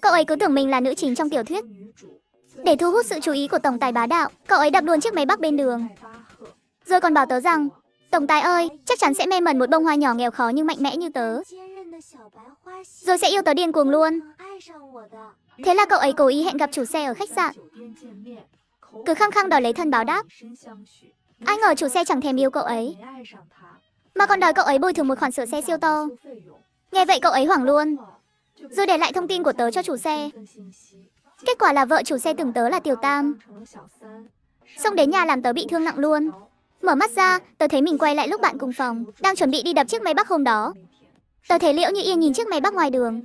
Cậu ấy cứ tưởng mình là nữ chính trong tiểu thuyết. Để thu hút sự chú ý của tổng tài bá đạo, cậu ấy đập luôn chiếc máy bắc bên đường. Rồi còn bảo tớ rằng, tổng tài ơi, chắc chắn sẽ mê mẩn một bông hoa nhỏ nghèo khó nhưng mạnh mẽ như tớ. Rồi sẽ yêu tớ điên cuồng luôn. Thế là cậu ấy cố ý hẹn gặp chủ xe ở khách sạn. Cứ khăng khăng đòi lấy thân báo đáp. Ai ngờ chủ xe chẳng thèm yêu cậu ấy, mà còn đòi cậu ấy bồi thường một khoản sửa xe siêu to. Nghe vậy cậu ấy hoảng luôn, rồi để lại thông tin của tớ cho chủ xe. Kết quả là vợ chủ xe tưởng tớ là Tiểu Tam, xông đến nhà làm tớ bị thương nặng luôn. Mở mắt ra, tớ thấy mình quay lại lúc bạn cùng phòng, đang chuẩn bị đi đập chiếc máy bắc hôm đó. Tớ thấy Liễu Như Yên nhìn chiếc máy bắc ngoài đường,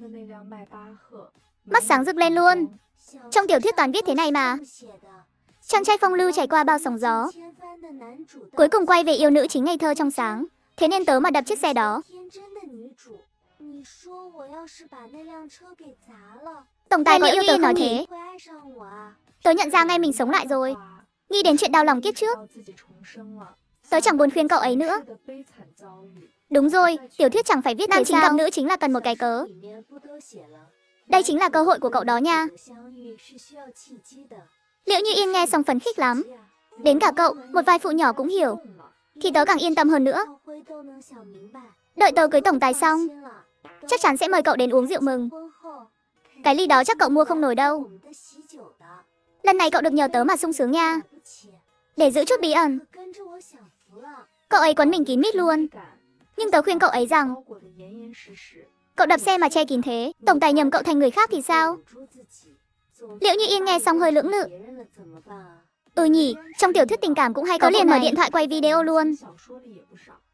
mắt sáng rực lên luôn. Trong tiểu thuyết toàn viết thế này mà. Chàng trai phong lưu trải qua bao sóng gió, cuối cùng quay về yêu nữ chính ngây thơ trong sáng. Thế nên tớ mà đập chiếc xe đó. Tổng tài có yêu tớ nói thế. Tớ nhận ra ngay mình sống lại rồi. Nghĩ đến chuyện đau lòng kiếp trước, tớ chẳng buồn khuyên cậu ấy nữa. Đúng rồi, tiểu thuyết chẳng phải viết nam chính gặp nữ chính là cần một cái cớ. Đây chính là cơ hội của cậu đó nha. Liễu Như Yên nghe xong phấn khích lắm. Đến cả cậu, một vài phụ nhỏ cũng hiểu, thì tớ càng yên tâm hơn nữa. Đợi tớ cưới tổng tài xong, chắc chắn sẽ mời cậu đến uống rượu mừng. Cái ly đó chắc cậu mua không nổi đâu. Lần này cậu được nhờ tớ mà sung sướng nha. Để giữ chút bí ẩn, cậu ấy quấn mình kín mít luôn. Nhưng tớ khuyên cậu ấy rằng, cậu đập xe mà che kín thế, tổng tài nhầm cậu thành người khác thì sao? Liễu Như Yên nghe xong hơi lưỡng lự. Ừ nhỉ, trong tiểu thuyết tình cảm cũng hay có liền mở điện thoại quay video luôn.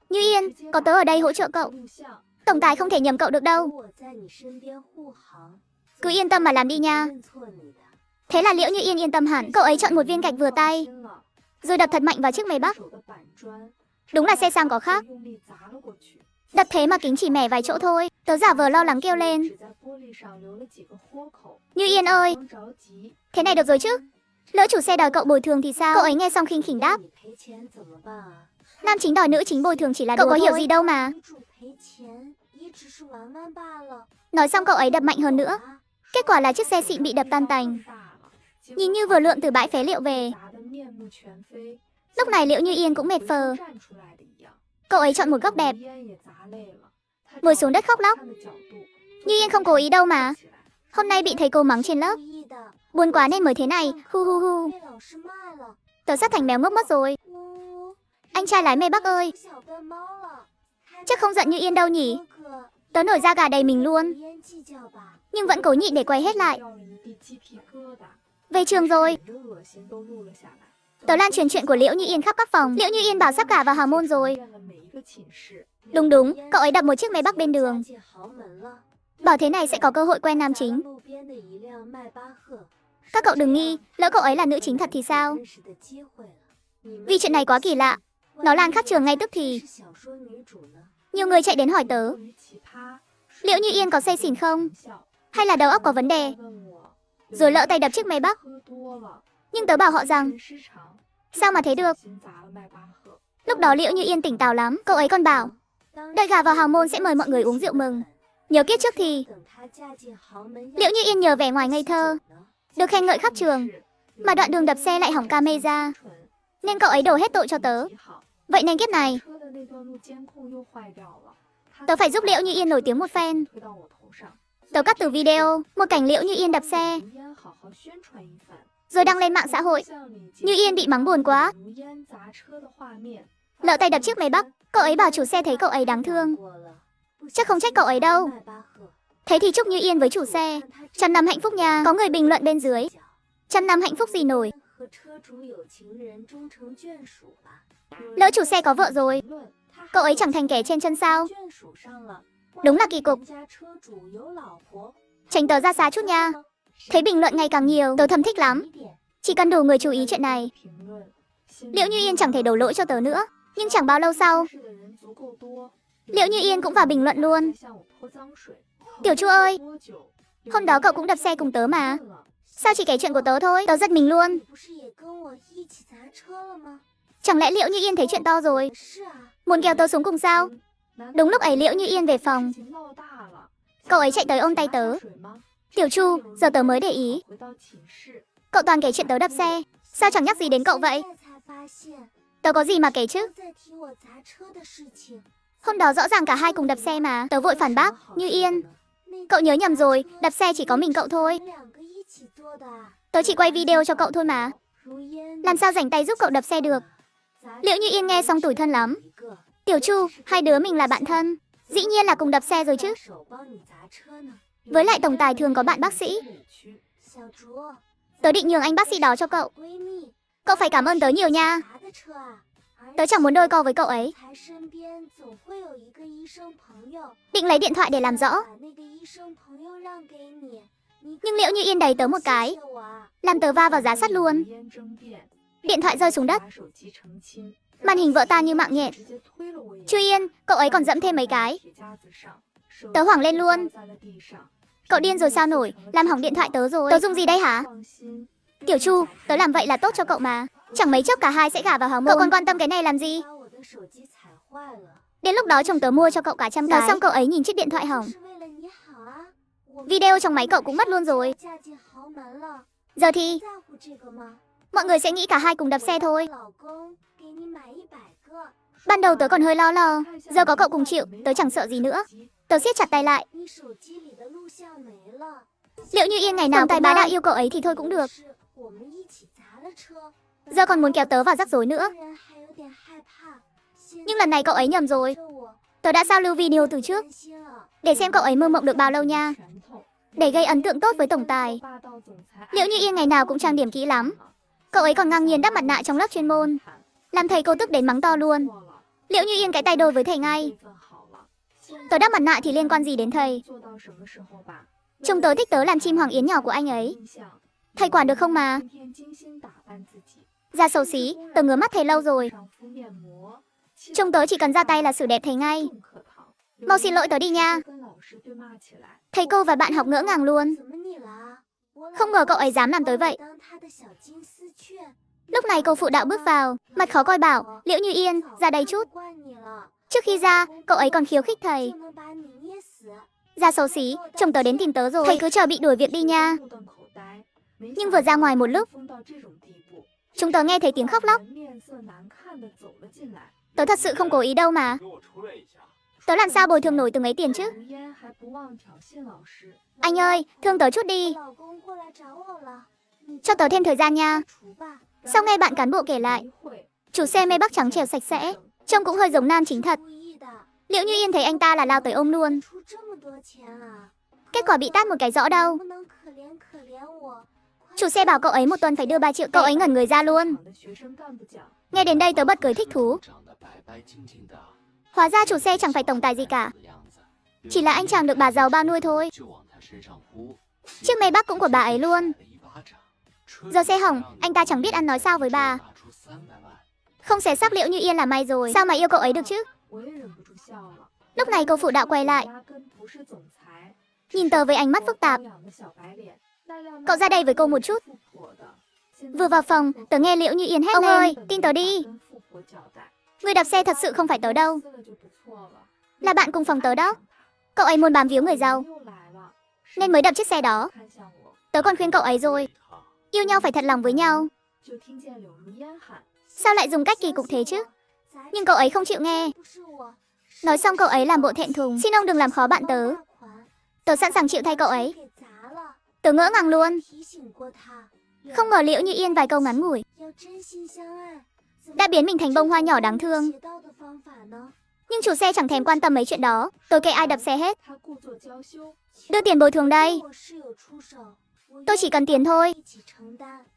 Như Yên, có tớ ở đây hỗ trợ cậu. Tổng tài không thể nhầm cậu được đâu. Cứ yên tâm mà làm đi nha. Thế là Liễu Như Yên yên tâm hẳn. Cậu ấy chọn một viên gạch vừa tay, rồi đập thật mạnh vào chiếc máy bắc. Đúng là xe sang có khác. Đập thế mà kính chỉ mẻ vài chỗ thôi. Tớ giả vờ lo lắng kêu lên. Như Yên ơi, thế này được rồi chứ? Lỡ chủ xe đòi cậu bồi thường thì sao? Cậu ấy nghe xong khinh khỉnh đáp. Nam chính đòi nữ chính bồi thường chỉ là cậu có hiểu gì đâu mà. Nói xong cậu ấy đập mạnh hơn nữa. Kết quả là chiếc xe xịn bị đập tan tành, nhìn như vừa lượn từ bãi phế liệu về. Lúc này Liễu Như Yên cũng mệt phờ. Cậu ấy chọn một góc đẹp, ngồi xuống đất khóc lóc. Như Yên không cố ý đâu mà. Hôm nay bị thầy cô mắng trên lớp, buồn quá nên mới thế này. Hu hu hu. Tớ sắp thành mèo ngốc mất rồi. Anh trai lái mê bắc ơi, chắc không giận Như Yên đâu nhỉ? Tớ nổi da gà đầy mình luôn, nhưng vẫn cố nhịn để quay hết lại. Về trường rồi, tớ lan truyền chuyện của Liễu Như Yên khắp các phòng. Liễu Như Yên bảo sắp gả vào hào môn rồi. Đúng đúng, cậu ấy đập một chiếc máy bắc bên đường, bảo thế này sẽ có cơ hội quen nam chính. Các cậu đừng nghi, lỡ cậu ấy là nữ chính thật thì sao? Vì chuyện này quá kỳ lạ, nó lan khắp trường ngay tức thì. Nhiều người chạy đến hỏi tớ, Liễu Như Yên có say xỉn không? Hay là đầu óc có vấn đề, rồi lỡ tay đập chiếc máy bắc? Nhưng tớ bảo họ rằng, sao mà thế được? Lúc đó Liễu Như Yên tỉnh táo lắm. Cậu ấy còn bảo, đợi gả vào hào môn sẽ mời mọi người uống rượu mừng. Nhớ kiếp trước thì. Liễu Như Yên nhờ vẻ ngoài ngây thơ, được khen ngợi khắp trường, mà đoạn đường đập xe lại hỏng camera, nên cậu ấy đổ hết tội cho tớ. Vậy nên kiếp này, tớ phải giúp Liễu Như Yên nổi tiếng một phen. Tớ cắt từ video một cảnh Liễu Như Yên đập xe, rồi đăng lên mạng xã hội. Như Yên bị mắng buồn quá, lỡ tay đập chiếc máy bắc. Cậu ấy bảo chủ xe thấy cậu ấy đáng thương, chắc không trách cậu ấy đâu. Thế thì chúc Như Yên với chủ xe 100 năm hạnh phúc nha. Có người bình luận bên dưới, 100 năm hạnh phúc gì nổi, lỡ chủ xe có vợ rồi, cậu ấy chẳng thành kẻ trên chân sao? Đúng là kỳ cục. Tránh tớ ra xa chút nha. Thấy bình luận ngày càng nhiều, tớ thầm thích lắm. Chỉ cần đủ người chú ý chuyện này, Liễu Như Yên chẳng thể đổ lỗi cho tớ nữa. Nhưng chẳng bao lâu sau, Liễu Như Yên cũng vào bình luận luôn. Tiểu Chu ơi, hôm đó cậu cũng đập xe cùng tớ mà, sao chỉ kể chuyện của tớ thôi? Tớ giật mình luôn. Chẳng lẽ Liễu Như Yên thấy chuyện to rồi, muốn kéo tớ xuống cùng sao? Đúng lúc ấy Liễu Như Yên về phòng, cậu ấy chạy tới ôm tay tớ. Tiểu Chu, giờ tớ mới để ý. Cậu toàn kể chuyện tớ đập xe. Sao chẳng nhắc gì đến cậu vậy? Tớ có gì mà kể chứ? Hôm đó rõ ràng cả hai cùng đập xe mà. Tớ vội phản bác, Như Yên. Cậu nhớ nhầm rồi, đập xe chỉ có mình cậu thôi. Tớ chỉ quay video cho cậu thôi mà. Làm sao rảnh tay giúp cậu đập xe được? Liễu Như Yên nghe xong tủi thân lắm. Tiểu Chu, hai đứa mình là bạn thân. Dĩ nhiên là cùng đập xe rồi chứ. Với lại tổng tài thường có bạn bác sĩ. Tớ định nhường anh bác sĩ đó cho cậu. Cậu phải cảm ơn tớ nhiều nha. Tớ chẳng muốn đôi co với cậu ấy. Định lấy điện thoại để làm rõ. Nhưng Liễu Như Yên đẩy tớ một cái, làm tớ va vào giá sắt luôn. Điện thoại rơi xuống đất. Màn hình vỡ tan như mạng nhện. Chu Yên, cậu ấy còn dẫm thêm mấy cái. Tớ hoảng lên luôn. Cậu điên rồi sao nổi, làm hỏng điện thoại tớ rồi. Tớ dùng gì đây hả? Tiểu Chu, tớ làm vậy là tốt cho cậu mà. Chẳng mấy chốc cả hai sẽ gả vào hào môn. Cậu còn quan tâm cái này làm gì? Đến lúc đó chồng tớ mua cho cậu cả trăm cái. Nói xong cậu ấy nhìn chiếc điện thoại hỏng. Video trong máy cậu cũng mất luôn rồi. Giờ thì mọi người sẽ nghĩ cả hai cùng đập xe thôi. Ban đầu tớ còn hơi lo, giờ có cậu cùng chịu, tớ chẳng sợ gì nữa. Tớ siết chặt tay lại. Liệu Như Yên ngày nào tổng tài bá đạo yêu cậu ấy thì thôi cũng được. Giờ còn muốn kéo tớ vào rắc rối nữa. Nhưng lần này cậu ấy nhầm rồi. Tớ đã sao lưu video từ trước, để xem cậu ấy mơ mộng được bao lâu nha. Để gây ấn tượng tốt với tổng tài. Liễu Như Yên ngày nào cũng trang điểm kỹ lắm. Cậu ấy còn ngang nhiên đắp mặt nạ trong lớp chuyên môn, làm thầy cô tức đến mắng to luôn. Liễu Như Yên cãi tay đôi với thầy ngay. Tớ đắp mặt nạ thì liên quan gì đến thầy? Chồng tớ thích tớ làm chim hoàng yến nhỏ của anh ấy. Thầy quản được không mà? Da xấu xí, tớ ngứa mắt thầy lâu rồi. Chồng tớ chỉ cần ra tay là xử đẹp thầy ngay. Mau xin lỗi tớ đi nha. Thầy cô và bạn học ngỡ ngàng luôn. Không ngờ cậu ấy dám làm tới vậy. Lúc này cô phụ đạo bước vào, mặt khó coi bảo, Liễu Như Yên, ra đây chút. Trước khi ra, cậu ấy còn khiêu khích thầy. Da xấu xí, chồng tớ đến tìm tớ rồi. Thầy cứ chờ bị đuổi việc đi nha. Nhưng vừa ra ngoài một lúc, chúng tớ nghe thấy tiếng khóc lóc. Tớ thật sự không cố ý đâu mà. Tớ làm sao bồi thường nổi từng ấy tiền chứ? Anh ơi, thương tớ chút đi. Cho tớ thêm thời gian nha. Sau nghe bạn cán bộ kể lại, chủ xe mê Bắc trắng trẻo sạch sẽ, trông cũng hơi giống nam chính thật. Liễu Như Yên thấy anh ta là lao tới ôm luôn. Kết quả bị tát một cái rõ đâu. Chủ xe bảo cậu ấy 1 tuần phải đưa 3 triệu, cậu ấy ngẩn người ra luôn. Nghe đến đây tớ bật cười thích thú. Hóa ra chủ xe chẳng phải tổng tài gì cả, chỉ là anh chàng được bà giàu bao nuôi thôi. Chiếc Maybach cũng của bà ấy luôn. Giờ xe hỏng, anh ta chẳng biết ăn nói sao với bà. Không xé xác Liễu Như Yên là may rồi, sao mà yêu cậu ấy được chứ? Lúc này cô phụ đạo quay lại, nhìn tớ với ánh mắt phức tạp. Cậu ra đây với cô một chút. Vừa vào phòng, tớ nghe Liễu Như Yên hét lên. Ông ơi, tin tớ đi. Người đạp xe thật sự không phải tớ đâu, là bạn cùng phòng tớ đó. Cậu ấy muốn bám víu người giàu, nên mới đập chiếc xe đó. Tớ còn khuyên cậu ấy rồi, yêu nhau phải thật lòng với nhau. Sao lại dùng cách kỳ cục thế chứ? Nhưng cậu ấy không chịu nghe. Nói xong cậu ấy làm bộ thẹn thùng. Xin ông đừng làm khó bạn tớ. Tớ sẵn sàng chịu thay cậu ấy. Tớ ngỡ ngàng luôn. Không ngờ Liễu Như Yên vài câu ngắn ngủi đã biến mình thành bông hoa nhỏ đáng thương. Nhưng chủ xe chẳng thèm quan tâm mấy chuyện đó. Tôi kệ ai đập xe hết. Đưa tiền bồi thường đây. Tôi chỉ cần tiền thôi.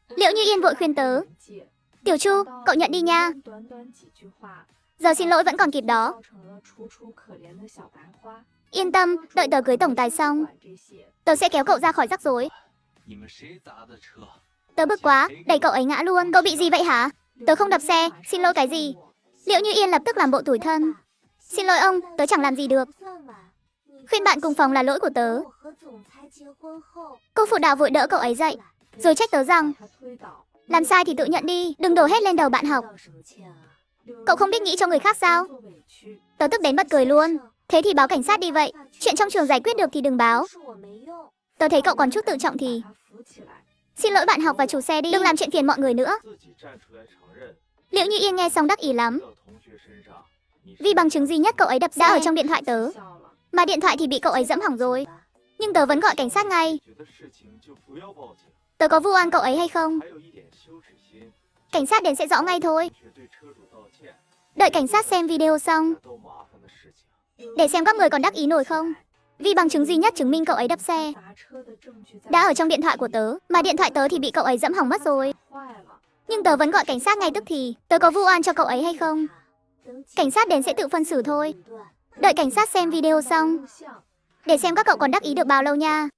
Liễu Như Yên vội khuyên tớ. Tiểu Chu, cậu nhận đi nha. Giờ xin lỗi vẫn còn kịp đó. Yên tâm, đợi tớ cưới tổng tài xong, tớ sẽ kéo cậu ra khỏi rắc rối. Tớ bực quá, đẩy cậu ấy ngã luôn. Cậu bị gì vậy hả? Tớ không đập xe, xin lỗi cái gì? Liễu Như Yên lập tức làm bộ tủi thân. Xin lỗi ông, tớ chẳng làm gì được. Khuyên bạn cùng phòng là lỗi của tớ. Cô phụ đạo vội đỡ cậu ấy dậy, rồi trách tớ rằng làm sai thì tự nhận đi, đừng đổ hết lên đầu bạn học. Cậu không biết nghĩ cho người khác sao? Tớ tức đến bật cười luôn. Thế thì báo cảnh sát đi vậy. Chuyện trong trường giải quyết được thì đừng báo. Tớ thấy cậu còn chút tự trọng thì... Xin lỗi bạn học và chủ xe đi, đừng làm chuyện phiền mọi người nữa. Liễu Như Yên nghe xong đắc ý lắm. Vì bằng chứng duy nhất cậu ấy đập xe đã ở trong điện thoại tớ. Mà điện thoại thì bị cậu ấy dẫm hỏng rồi. Nhưng tớ vẫn gọi cảnh sát ngay. Tớ có vu oan cậu ấy hay không? Cảnh sát đến sẽ rõ ngay thôi. Đợi cảnh sát xem video xong, để xem các người còn đắc ý nổi không. Vì bằng chứng duy nhất chứng minh cậu ấy đập xe đã ở trong điện thoại của tớ. Mà điện thoại tớ thì bị cậu ấy dẫm hỏng mất rồi. Nhưng tớ vẫn gọi cảnh sát ngay tức thì. Tớ có vu oan cho cậu ấy hay không? Cảnh sát đến sẽ tự phân xử thôi. Đợi cảnh sát xem video xong, để xem các cậu còn đắc ý được bao lâu nha.